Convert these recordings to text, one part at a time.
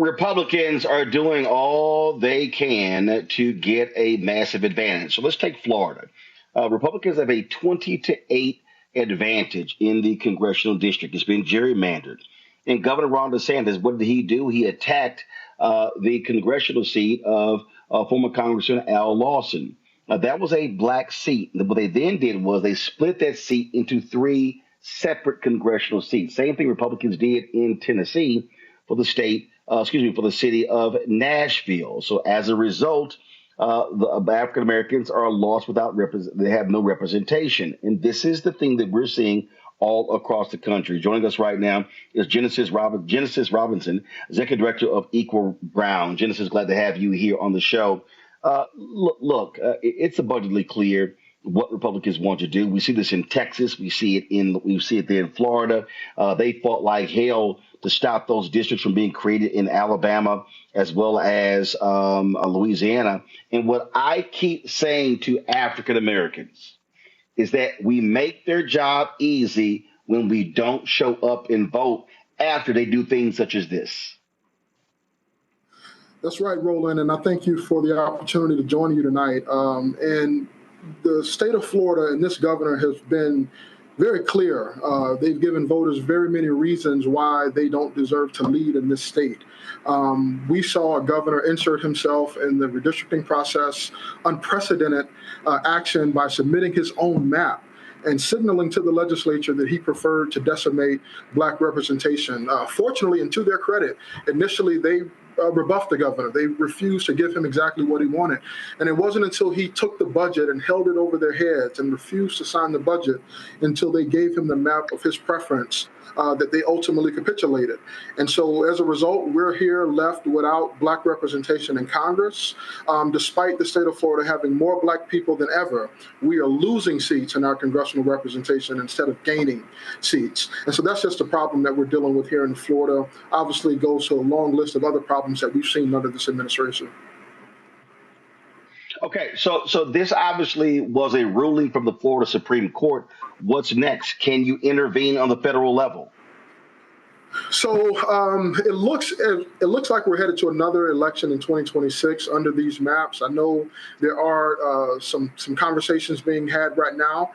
Republicans are doing all they can to get a massive advantage. So let's take Florida. Republicans have a 20-8 advantage in the congressional district. It's been gerrymandered. And Governor Ron DeSantis, what did he do? He attacked the congressional seat of former Congressman Al Lawson. That was a black seat. What they then did was they split that seat into three separate congressional seats. Same thing Republicans did in Tennessee for the state, for the city of Nashville. So as a result, the African Americans are lost without they have no representation. And this is the thing that we're seeing all across the country. Joining us right now is Genesis Robinson, Executive Director of Equal Brown. Genesis, glad to have you here on the show. It's abundantly clear what Republicans want to do. We see this in Texas. We see it there in Florida. They fought like hell to stop those districts from being created in Alabama as well as Louisiana. And what I keep saying to African Americans is that we make their job easy when we don't show up and vote after they do things such as this. That's right, Roland, and I thank you for the opportunity to join you tonight. And the state of Florida and this governor has been very clear. They've given voters very many reasons why they don't deserve to lead in this state. We saw a governor insert himself in the redistricting process, unprecedented action by submitting his own map and signaling to the legislature that he preferred to decimate black representation. Fortunately, and to their credit, initially they rebuffed the governor. They refused to give him exactly what he wanted. And it wasn't until he took the budget and held it over their heads and refused to sign the budget until they gave him the map of his preference that they ultimately capitulated. And so as a result, we're here left without black representation in Congress. Despite the state of Florida having more black people than ever, we are losing seats in our congressional representation instead of gaining seats. And so that's just a problem that we're dealing with here in Florida. Obviously, it goes to a long list of other problems that we've seen under this administration. Okay, so this obviously was a ruling from the Florida Supreme Court. What's next? Can you intervene on the federal level? So it looks like we're headed to another election in 2026 under these maps. I know there are some conversations being had right now.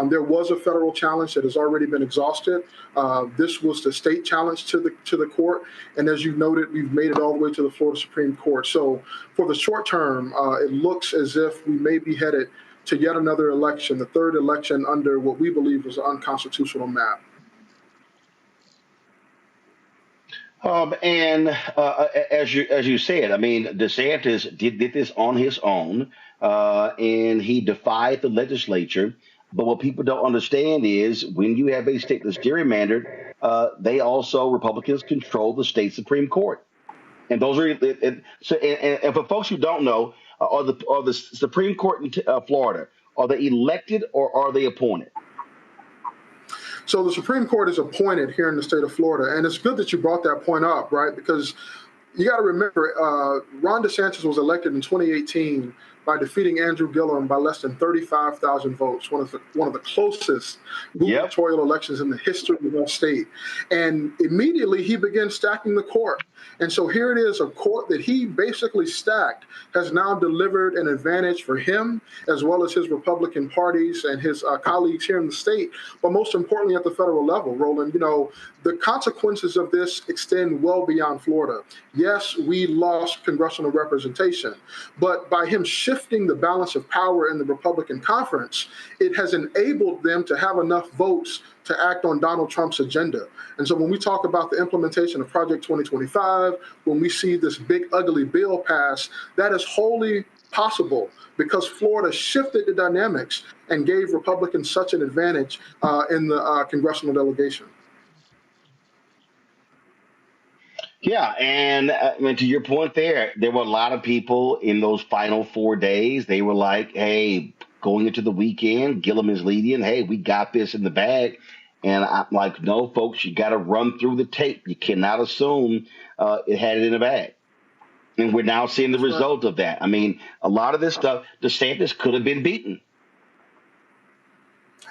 There was a federal challenge that has already been exhausted. This was the state challenge to the court, and as you noted, we've made it all the way to the Florida Supreme Court. So for the short term, it looks as if we may be headed to yet another election, the third election under what we believe is an unconstitutional map. As you said, I mean, DeSantis did this on his own, and he defied the legislature. But what people don't understand is when you have a state that's gerrymandered, Republicans control the state Supreme Court, and those are and for folks who don't know, are the Supreme Court in Florida, are they elected or are they appointed? So the Supreme Court is appointed here in the state of Florida, and it's good that you brought that point up, right? Because you got to remember, Ron DeSantis was elected in 2018 by defeating Andrew Gillum by less than 35,000 votes, one of the closest gubernatorial elections in the history of our state. And immediately he began stacking the court. And so here it is, a court that he basically stacked has now delivered an advantage for him, as well as his Republican parties and his colleagues here in the state. But most importantly, at the federal level, Roland, the consequences of this extend well beyond Florida. Yes, we lost congressional representation, but by him shifting the balance of power in the Republican conference, it has enabled them to have enough votes to act on Donald Trump's agenda. And so when we talk about the implementation of Project 2025, when we see this big, ugly bill pass, that is wholly possible because Florida shifted the dynamics and gave Republicans such an advantage in the congressional delegation. Yeah, and to your point there were a lot of people in those final 4 days. They were like, hey, going into the weekend, Gillum is leading. Hey, we got this in the bag. And I'm like, no, folks, you got to run through the tape. You cannot assume it had it in the bag. And we're now seeing the result of that. I mean, a lot of this stuff, DeSantis could have been beaten.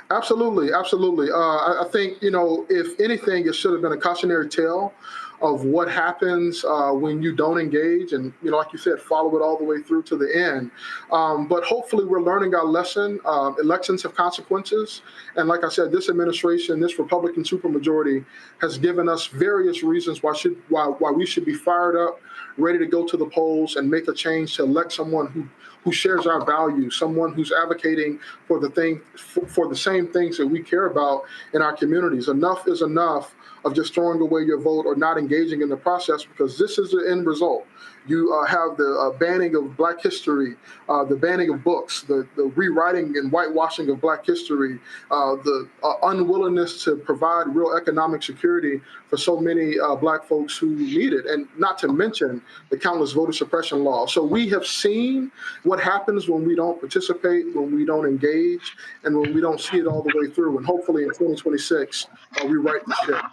Absolutely, absolutely. I think, if anything, it should have been a cautionary tale of what happens when you don't engage, and like you said, follow it all the way through to the end. But hopefully, we're learning our lesson. Elections have consequences, and like I said, this administration, this Republican supermajority, has given us various reasons why we should be fired up, ready to go to the polls and make a change to elect someone who shares our values, someone who's advocating for the same things that we care about in our communities. Enough is enough of just throwing away your vote or not engaging in the process, because this is the end result. You have the banning of Black history, the banning of books, the rewriting and whitewashing of Black history, the unwillingness to provide real economic security for so many Black folks who need it, and not to mention the countless voter suppression laws. So we have seen what happens when we don't participate, when we don't engage, and when we don't see it all the way through. And hopefully in 2026, we right the ship.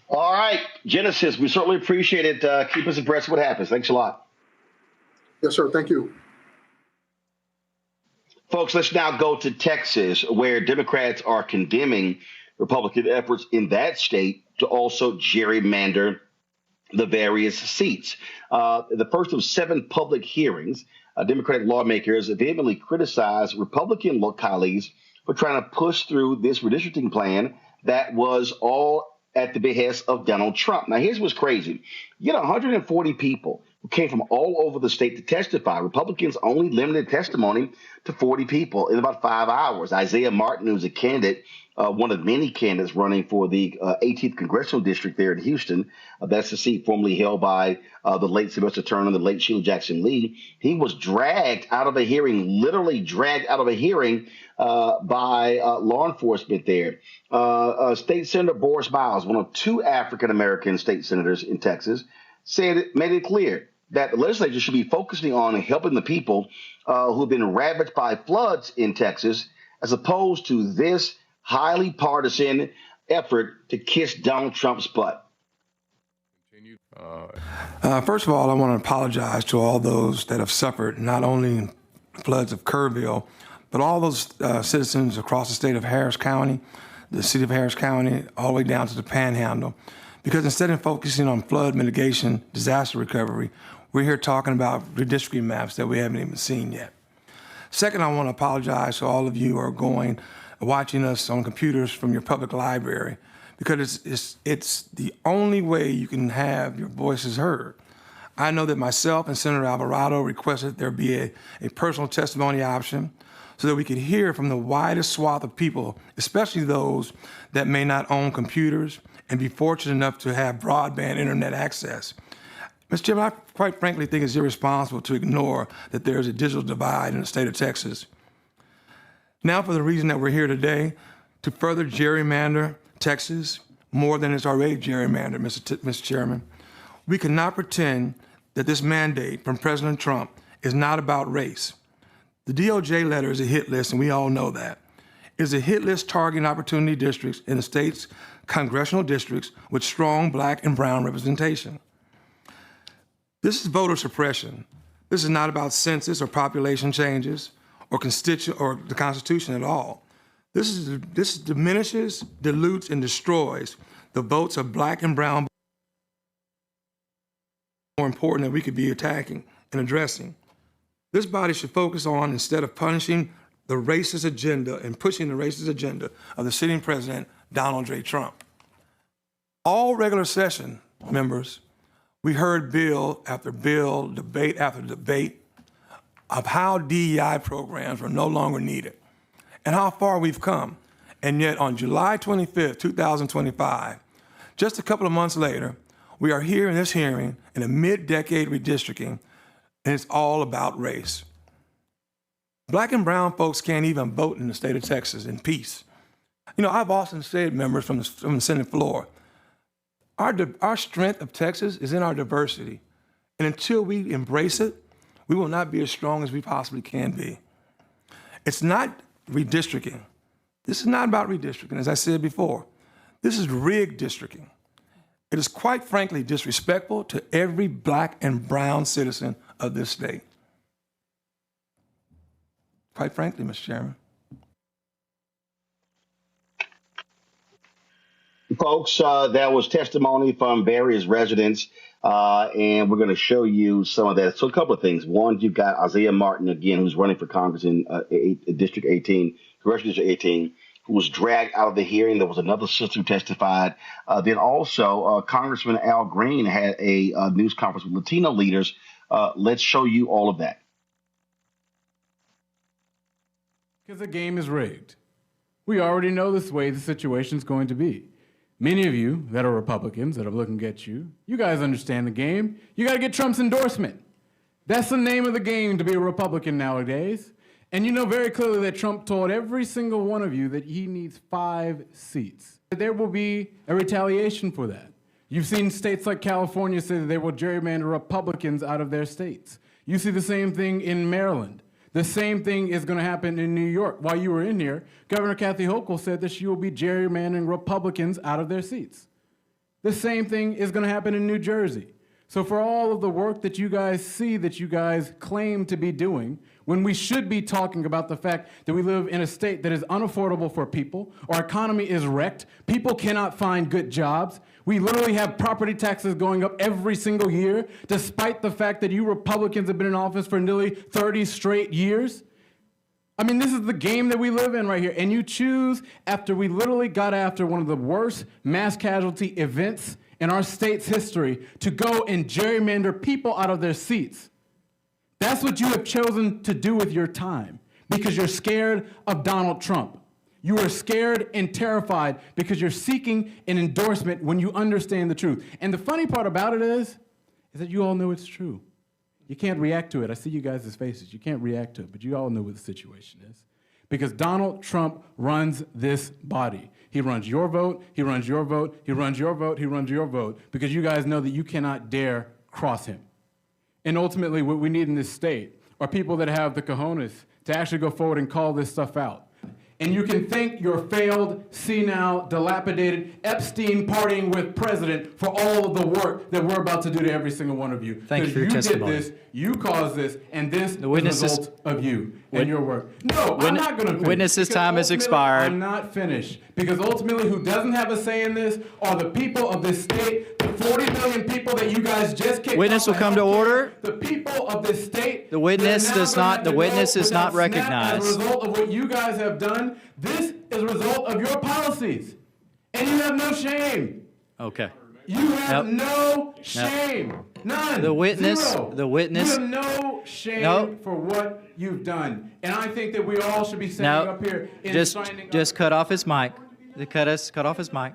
All right, Genesis, we certainly appreciate it. Keep us abreast of what happens. Thanks a lot. Yes, sir. Thank you. Folks, let's now go to Texas, where Democrats are condemning Republican efforts in that state to also gerrymander the various seats. The first of 7 public hearings, Democratic lawmakers vehemently criticized Republican colleagues for trying to push through this redistricting plan that was all at the behest of Donald Trump. Now, here's what's crazy. You get 140 people who came from all over the state to testify. Republicans only limited testimony to 40 people in about 5 hours. Isaiah Martin, who's a candidate, one of many candidates running for the 18th Congressional District there in Houston. That's the seat formerly held by the late Sylvester Turner and the late Sheila Jackson Lee. He was dragged out of a hearing, literally dragged out of a hearing by law enforcement there. State Senator Boris Miles, one of 2 African-American state senators in Texas, made it clear that the legislature should be focusing on helping the people who have been ravaged by floods in Texas, as opposed to this highly partisan effort to kiss Donald Trump's butt. First of all, I want to apologize to all those that have suffered, not only in floods of Kerrville, but all those citizens across the state of Harris County, the city of Harris County, all the way down to the Panhandle. Because instead of focusing on flood mitigation, disaster recovery, we're here talking about redistricting maps that we haven't even seen yet. Second, I want to apologize to all of you who are watching us on computers from your public library, because it's the only way you can have your voices heard. I know that myself and Senator Alvarado requested there be a personal testimony option so that we could hear from the widest swath of people, especially those that may not own computers and be fortunate enough to have broadband internet access. Mr. Chairman, I quite frankly think it's irresponsible to ignore that there's a digital divide in the state of Texas. Now, for the reason that we're here today, to further gerrymander Texas more than it's already gerrymandered, Mr. Chairman, we cannot pretend that this mandate from President Trump is not about race. The DOJ letter is a hit list, and we all know that. It's a hit list targeting opportunity districts in the state's congressional districts with strong Black and brown representation. This is voter suppression. This is not about census or population changes or the Constitution at all. This diminishes, dilutes, and destroys the votes of Black and brown. More important that we could be attacking and addressing. This body should focus on, instead of punishing the racist agenda and pushing the racist agenda of the sitting president, Donald J. Trump. All regular session members, we heard bill after bill, debate after debate of how DEI programs are no longer needed and how far we've come. And yet on July 25th, 2025, just a couple of months later, we are here in this hearing in a mid-decade redistricting, and it's all about race. Black and brown folks can't even vote in the state of Texas in peace. You know, I've often said, members from the Senate floor, our strength of Texas is in our diversity. And until we embrace it, we will not be as strong as we possibly can be. It's not redistricting. This is not about redistricting, as I said before. This is rigged districting. It is quite frankly disrespectful to every Black and brown citizen of this state. Quite frankly, Mr. Chairman. Folks, that was testimony from various residents, and we're going to show you some of that. So, a couple of things. One, you've got Isaiah Martin again, who's running for Congress in District 18, Congressional District 18, who was dragged out of the hearing. There was another sister who testified. Then also, Congressman Al Green had a news conference with Latino leaders. Let's show you all of that. Because the game is rigged. We already know this way the situation's going to be. Many of you that are Republicans that are looking at you, you guys understand the game. You got to get Trump's endorsement. That's the name of the game to be a Republican nowadays. And you know very clearly that Trump told every single one of you that he needs 5 seats. There will be a retaliation for that. You've seen states like California say that they will gerrymander Republicans out of their states. You see the same thing in Maryland. The same thing is going to happen in New York. While you were in here, Governor Kathy Hochul said that she will be gerrymandering Republicans out of their seats. The same thing is going to happen in New Jersey. So for all of the work that you guys see that you guys claim to be doing, when we should be talking about the fact that we live in a state that is unaffordable for people, our economy is wrecked, people cannot find good jobs, we literally have property taxes going up every single year, despite the fact that you Republicans have been in office for nearly 30 straight years. I mean, this is the game that we live in right here. And you choose, after we literally got after one of the worst mass casualty events in our state's history, to go and gerrymander people out of their seats. That's what you have chosen to do with your time, because you're scared of Donald Trump. You are scared and terrified because you're seeking an endorsement when you understand the truth. And the funny part about it is that you all know it's true. You can't react to it. I see you guys' faces. You can't react to it, but you all know what the situation is. Because Donald Trump runs this body. He runs your vote, he runs your vote, he runs your vote, he runs your vote, because you guys know that you cannot dare cross him. And ultimately, what we need in this state are people that have the cojones to actually go forward and call this stuff out. And you can thank your failed, senile, dilapidated, Epstein partying with president for all of the work that we're about to do to every single one of you. Thank you for your testimony. You did this, you caused this, and this is the result of you and your work. No, I'm not going to finish. Witness's time has expired. I'm not finished. Because ultimately, who doesn't have a say in this are the people of this state, the 40 million people that you guys just kicked Witness will come to order. The people of this state. The witness does not. The witness is not recognized. As a result of what you guys have done, this is a result of your policies, and you have no shame. Okay. You have no shame. None. The witness. Zero. The witness. You have no shame for what you've done, and I think that we all should be standing up here and signing just cut off his mic. Cut off his mic.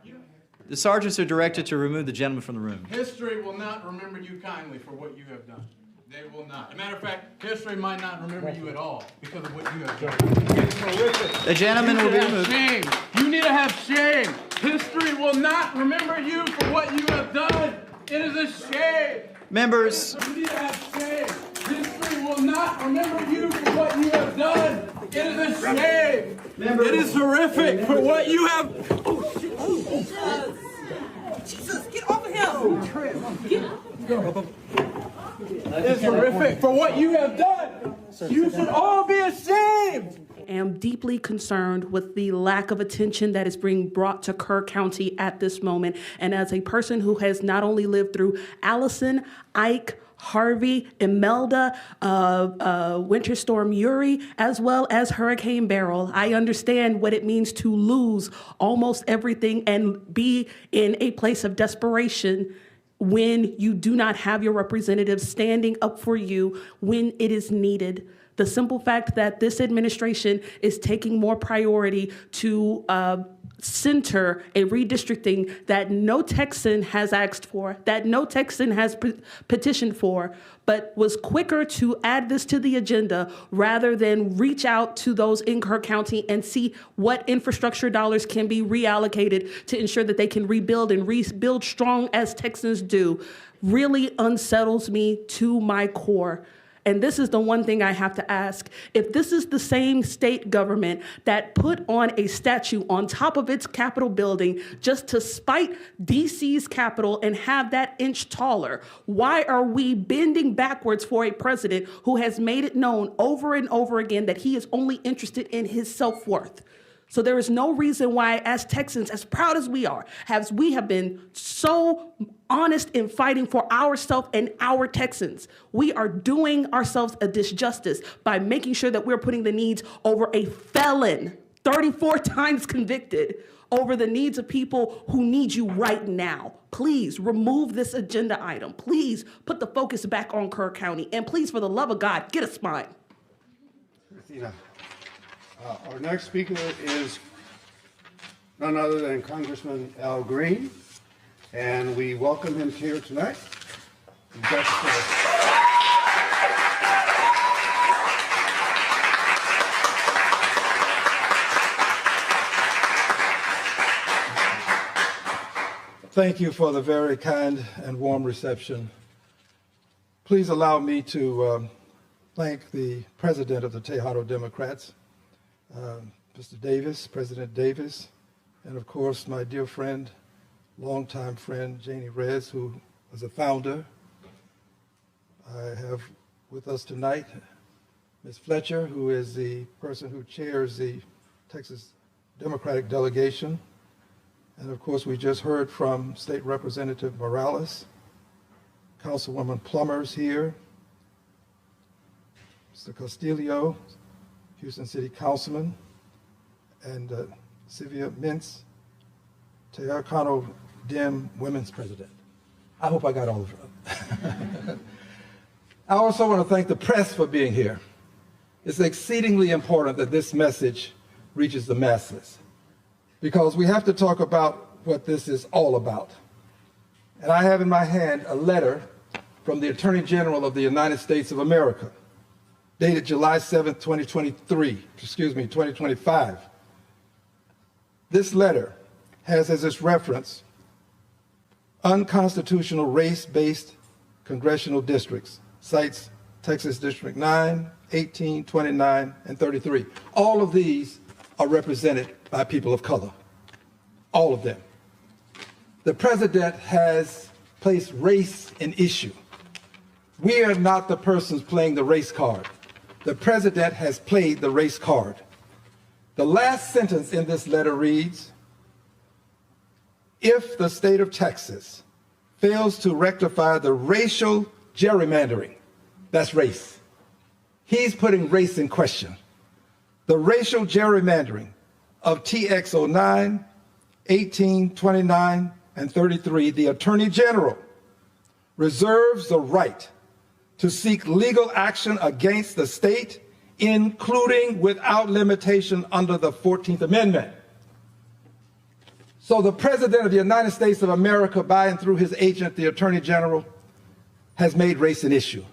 The sergeants are directed to remove the gentleman from the room. History will not remember you kindly for what you have done. They will not. As a matter of fact, history might not remember you at all because of what you have done. It's horrific. The gentleman will be removed. Shame. You need to have shame. History will not remember you for what you have done. It is a shame. Members. You need to have shame. History will not remember you for what you have done. It is a shame. Members. It is horrific for what you have. Jesus, get off of him. It's horrific for what you have done. You should all be ashamed. I am deeply concerned with the lack of attention that is being brought to Kerr County at this moment. And as a person who has not only lived through Allison, Ike, Harvey, Imelda, Winter Storm Uri, as well as Hurricane Beryl, I understand what it means to lose almost everything and be in a place of desperation when you do not have your representatives standing up for you when it is needed. The simple fact that this administration is taking more priority to center a redistricting that no Texan has asked for, that no Texan has petitioned for, but was quicker to add this to the agenda rather than reach out to those in Kerr County and see what infrastructure dollars can be reallocated to ensure that they can rebuild and rebuild strong as Texans do, really unsettles me to my core. And this is the one thing I have to ask. If this is the same state government that put on a statue on top of its Capitol building just to spite DC's Capitol and have that inch taller, why are we bending backwards for a president who has made it known over and over again that he is only interested in his self-worth? So there is no reason why, as Texans, as proud as we are, as we have been so honest in fighting for ourselves and our Texans, we are doing ourselves a disjustice by making sure that we're putting the needs over a felon, 34 times convicted, over the needs of people who need you right now. Please remove this agenda item. Please put the focus back on Kerr County. And please, for the love of God, get a spine. Christina. Our next speaker is none other than Congressman Al Green, and we welcome him here tonight. You've got the floor. Thank you for the very kind and warm reception. Please allow me to thank the president of the Tejado Democrats, Mr. Davis, President Davis, and of course my dear friend, longtime friend, Janie Rez, who was a founder. I have with us tonight Ms. Fletcher, who is the person who chairs the Texas Democratic delegation. And of course, we just heard from State Representative Morales, Councilwoman Plummer's here, Mr. Castillo, Houston City Councilman, and Sylvia Mintz, Tejano Dem Women's President. I hope I got all of them. I also want to thank the press for being here. It's exceedingly important that this message reaches the masses, because we have to talk about what this is all about. And I have in my hand a letter from the Attorney General of the United States of America, dated July 7th, 2025. This letter has as its reference unconstitutional race-based congressional districts, cites Texas District 9, 18, 29, and 33. All of these are represented by people of color, all of them. The president has placed race in issue. We are not the persons playing the race card. The president has played the race card. The last sentence in this letter reads, if the state of Texas fails to rectify the racial gerrymandering, that's race. He's putting race in question. The racial gerrymandering of TX 09, 18, 29, and 33, the Attorney General reserves the right to seek legal action against the state, including without limitation under the 14th Amendment. So the President of the United States of America, by and through his agent, the Attorney General, has made race an issue.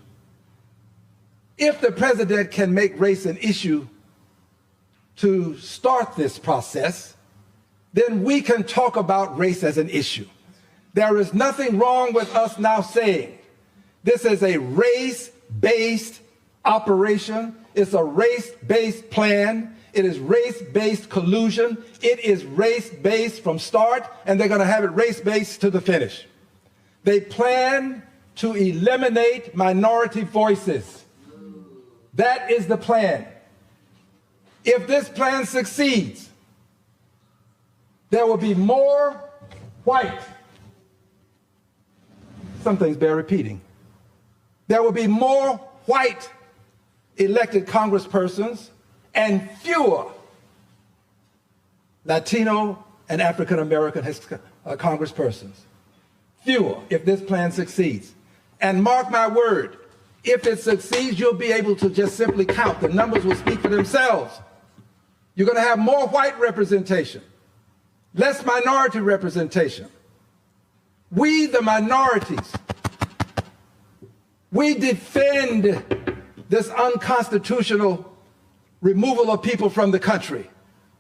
If the President can make race an issue to start this process, then we can talk about race as an issue. There is nothing wrong with us now saying this is a race-based operation. It's a race-based plan. It is race-based collusion. It is race-based from start, and they're going to have it race-based to the finish. They plan to eliminate minority voices. That is the plan. If this plan succeeds, there will be more white. Some things bear repeating. There will be more white elected congresspersons and fewer Latino and African American congresspersons. Fewer, if this plan succeeds. And mark my word, if it succeeds, you'll be able to just simply count. The numbers will speak for themselves. You're going to have more white representation, less minority representation. We, the minorities, we defend this unconstitutional removal of people from the country.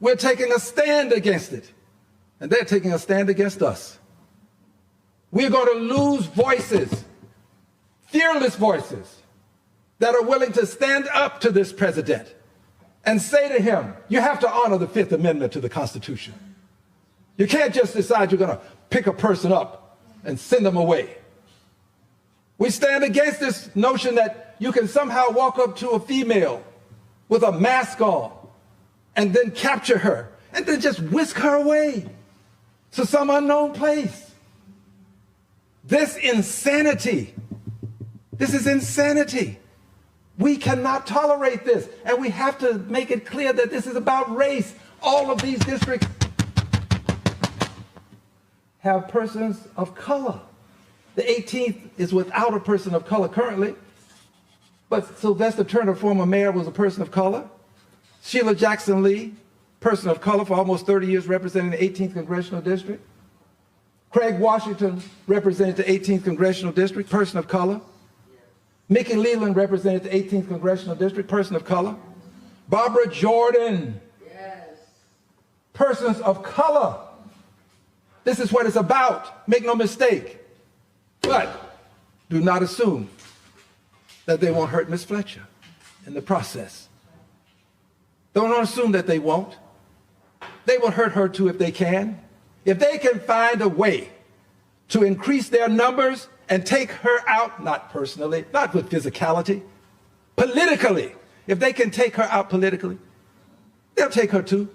We're taking a stand against it, and they're taking a stand against us. We're going to lose voices, fearless voices, that are willing to stand up to this president and say to him, you have to honor the Fifth Amendment to the Constitution. You can't just decide you're going to pick a person up and send them away. We stand against this notion that you can somehow walk up to a female with a mask on and then capture her and then just whisk her away to some unknown place. This insanity, this is insanity. We cannot tolerate this, and we have to make it clear that this is about race. All of these districts have persons of color. The 18th is without a person of color currently, but Sylvester Turner, former mayor, was a person of color. Sheila Jackson Lee, person of color for almost 30 years, representing the 18th Congressional District. Craig Washington represented the 18th Congressional District, person of color. Mickey Leland represented the 18th Congressional District, person of color. Barbara Jordan, persons of color. This is what it's about. Make no mistake. But do not assume that they won't hurt Miss Fletcher in the process. Don't assume that they won't. They will hurt her too if they can. If they can find a way to increase their numbers and take her out, not personally, not with physicality, politically. If they can take her out politically, they'll take her too.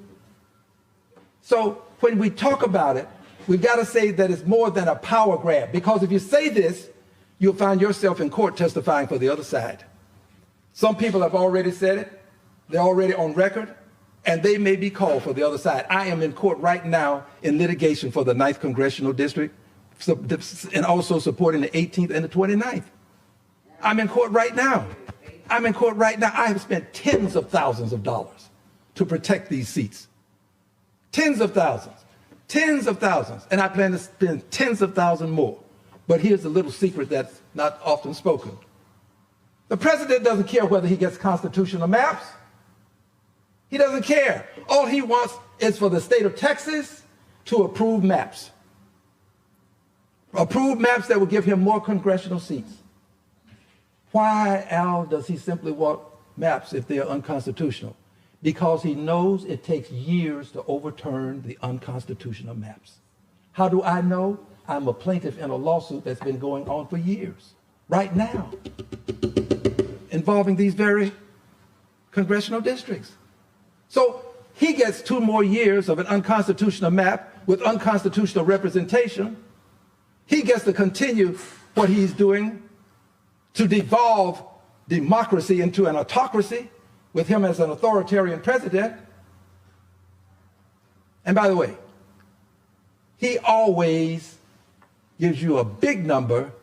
So when we talk about it, we've got to say that it's more than a power grab, because if you say this, you'll find yourself in court testifying for the other side. Some people have already said it. They're already on record, and they may be called for the other side. I am in court right now in litigation for the 9th Congressional District, and also supporting the 18th and the 29th. I'm in court right now. I'm in court right now. I have spent tens of thousands of dollars to protect these seats. Tens of thousands. Tens of thousands. And I plan to spend tens of thousands more. But here's a little secret that's not often spoken. The president doesn't care whether he gets constitutional maps. He doesn't care. All he wants is for the state of Texas to approve maps. Approve maps that will give him more congressional seats. Why, Al, does he simply want maps if they are unconstitutional? Because he knows it takes years to overturn the unconstitutional maps. How do I know? I'm a plaintiff in a lawsuit that's been going on for years, right now, involving these very congressional districts. So he gets 2 more years of an unconstitutional map with unconstitutional representation. He gets to continue what he's doing to devolve democracy into an autocracy with him as an authoritarian president. And by the way, he always gives you a big number.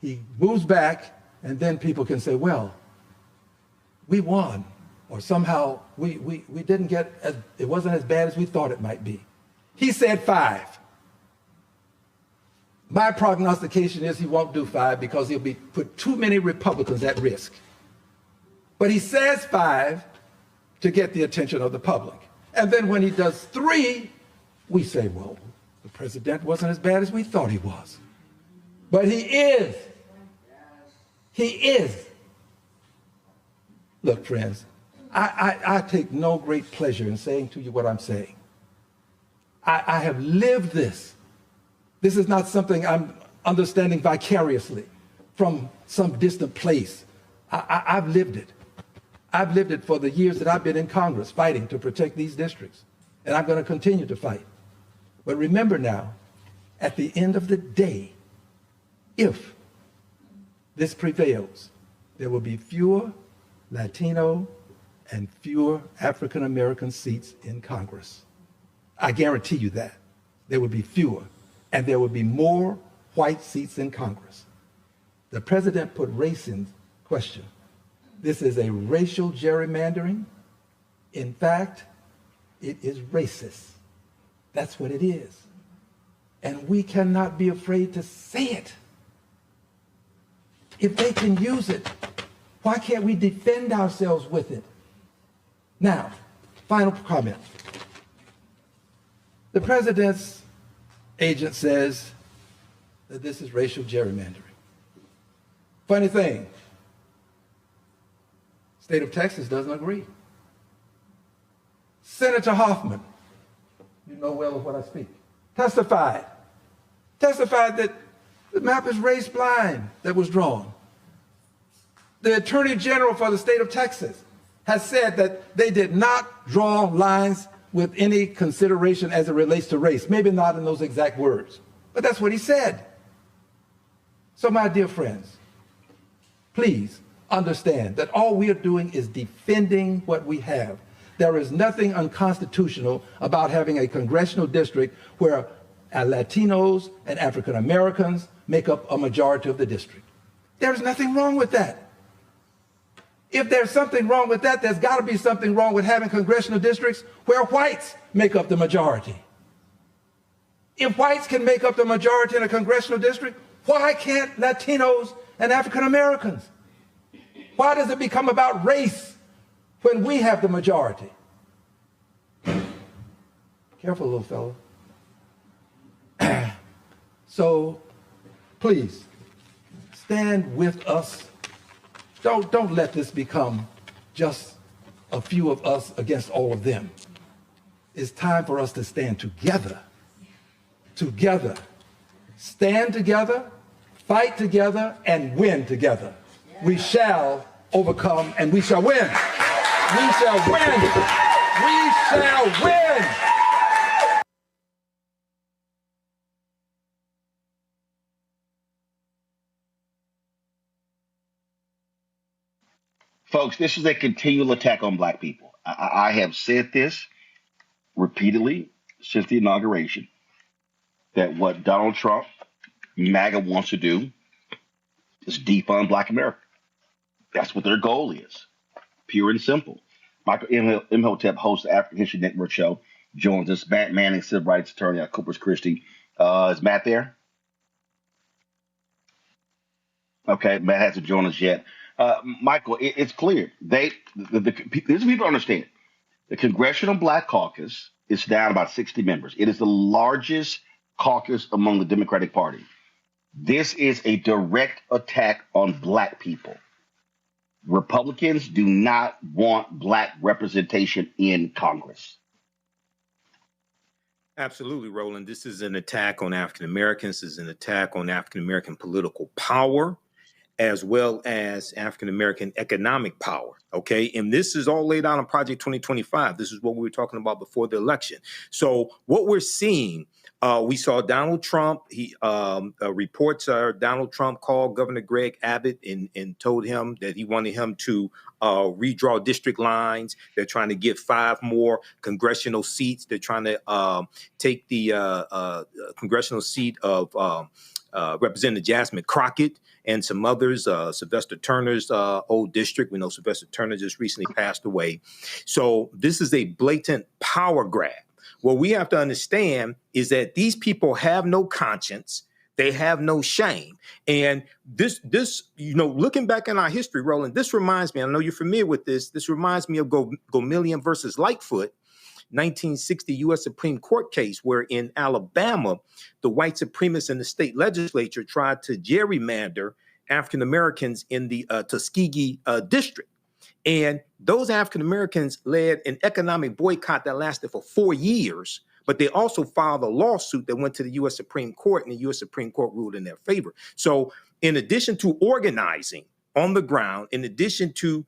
He moves back, and then people can say, well, we won, or somehow we didn't get, it wasn't as bad as we thought it might be. He said 5. My prognostication is he won't do 5 because he'll put too many Republicans at risk. But he says 5 to get the attention of the public. And then when he does 3, we say, well, the president wasn't as bad as we thought he was. But he is. He is. Look, friends, I take no great pleasure in saying to you what I'm saying. I have lived this. This is not something I'm understanding vicariously from some distant place. I've lived it. I've lived it for the years that I've been in Congress fighting to protect these districts. And I'm going to continue to fight. But remember now, at the end of the day, if this prevails, there will be fewer Latino and fewer African American seats in Congress. I guarantee you that. There will be fewer, and there will be more white seats in Congress. The president put race in question. This is a racial gerrymandering. In fact, it is racist. That's what it is. And we cannot be afraid to say it. If they can use it, why can't we defend ourselves with it? Now, final comment. The president's agent says that this is racial gerrymandering. Funny thing, state of Texas doesn't agree. Senator Hoffman, you know well of what I speak, testified that the map is race blind that was drawn. The Attorney General for the state of Texas has said that they did not draw lines with any consideration as it relates to race. Maybe not in those exact words, but that's what he said. So my dear friends, please understand that all we are doing is defending what we have. There is nothing unconstitutional about having a congressional district where Latinos and African Americans make up a majority of the district. There's nothing wrong with that. If there's something wrong with that, there's got to be something wrong with having congressional districts where whites make up the majority. If whites can make up the majority in a congressional district, why can't Latinos and African Americans? Why does it become about race when we have the majority? Careful, little fellow. So please stand with us. Don't let this become just a few of us against all of them. It's time for us to stand together. Together. Stand together, fight together, and win together. We shall overcome and we shall win. We shall win. We shall win. Folks, this is a continual attack on black people. I have said this repeatedly since the inauguration, that what Donald Trump, MAGA, wants to do is defund Black America. That's what their goal is, pure and simple. Michael Imhotep hosts the African History Network show, joins us. Matt Manning, civil rights attorney at Corpus Christi. Is Matt there? Okay, Matt hasn't joined us yet. Michael, it's clear. These people understand. The Congressional Black Caucus is down about 60 members. It is the largest caucus among the Democratic Party. This is a direct attack on black people. Republicans do not want black representation in Congress. Absolutely, Roland. This is an attack on African Americans. This is an attack on African American political power, as well as African American economic power. Okay. And this is all laid out on Project 2025. This is what we were talking about before the election. So what we're seeing, we saw Donald Trump. Reports are Donald Trump called Governor Greg Abbott and told him that he wanted him to redraw district lines. They're trying to get 5 more congressional seats. They're trying to take the congressional seat of Representative Jasmine Crockett and some others, Sylvester Turner's old district. We know Sylvester Turner just recently passed away. So this is a blatant power grab. What we have to understand is that these people have no conscience. They have no shame. And this, looking back in our history, Roland, this reminds me, I know you're familiar with this. This reminds me of Gomillion versus Lightfoot, 1960 U.S. Supreme Court case, where in Alabama, the white supremacists in the state legislature tried to gerrymander African Americans in the Tuskegee district. And those African Americans led an economic boycott that lasted for 4 years, but they also filed a lawsuit that went to the U.S. Supreme Court, and the U.S. Supreme Court ruled in their favor. So in addition to organizing on the ground, in addition to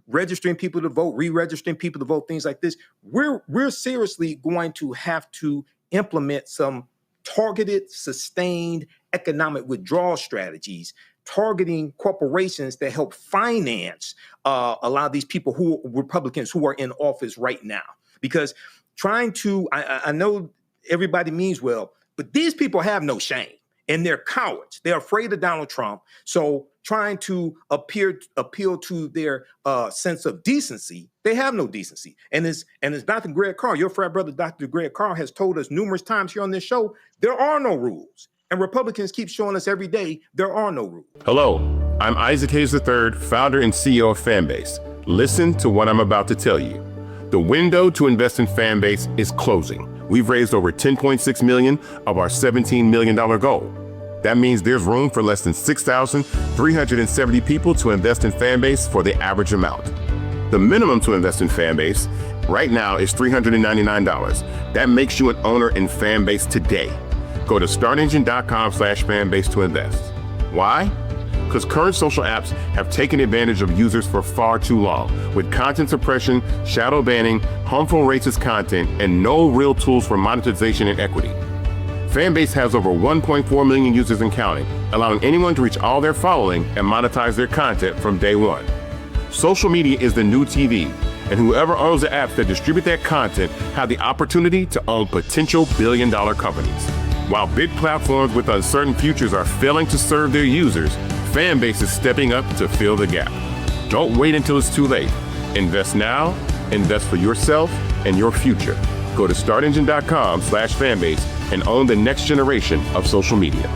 registering people to vote, re-registering people to vote, things like this, we're seriously going to have to implement some targeted, sustained economic withdrawal strategies, targeting corporations that help finance a lot of these people who Republicans who are in office right now. Because I know everybody means well, but these people have no shame and they're cowards. They're afraid of Donald Trump. So trying to appeal to their sense of decency, they have no decency. And as Dr. Greg Carr, your frat brother, Dr. Greg Carr, has told us numerous times here on this show, there are no rules. And Republicans keep showing us every day there are no rules. Hello, I'm Isaac Hayes III, founder and CEO of Fanbase. Listen to what I'm about to tell you. The window to invest in Fanbase is closing. We've raised over $10.6 million of our $17 million goal. That means there's room for less than 6,370 people to invest in Fanbase for the average amount. The minimum to invest in Fanbase right now is $399. That makes you an owner in Fanbase today. Go to startengine.com/fanbase to invest. Why? because current social apps have taken advantage of users for far too long, with content suppression, shadow banning, harmful racist content, and no real tools for monetization and equity. Fanbase has over 1.4 million users and counting, allowing anyone to reach all their following and monetize their content from day one. Social media is the new TV, and whoever owns the apps that distribute that content have the opportunity to own potential billion-dollar companies. While big platforms with uncertain futures are failing to serve their users, Fanbase is stepping up to fill the gap. Don't wait until it's too late. Invest now, invest for yourself and your future. Go to startengine.com/fanbase and own the next generation of social media.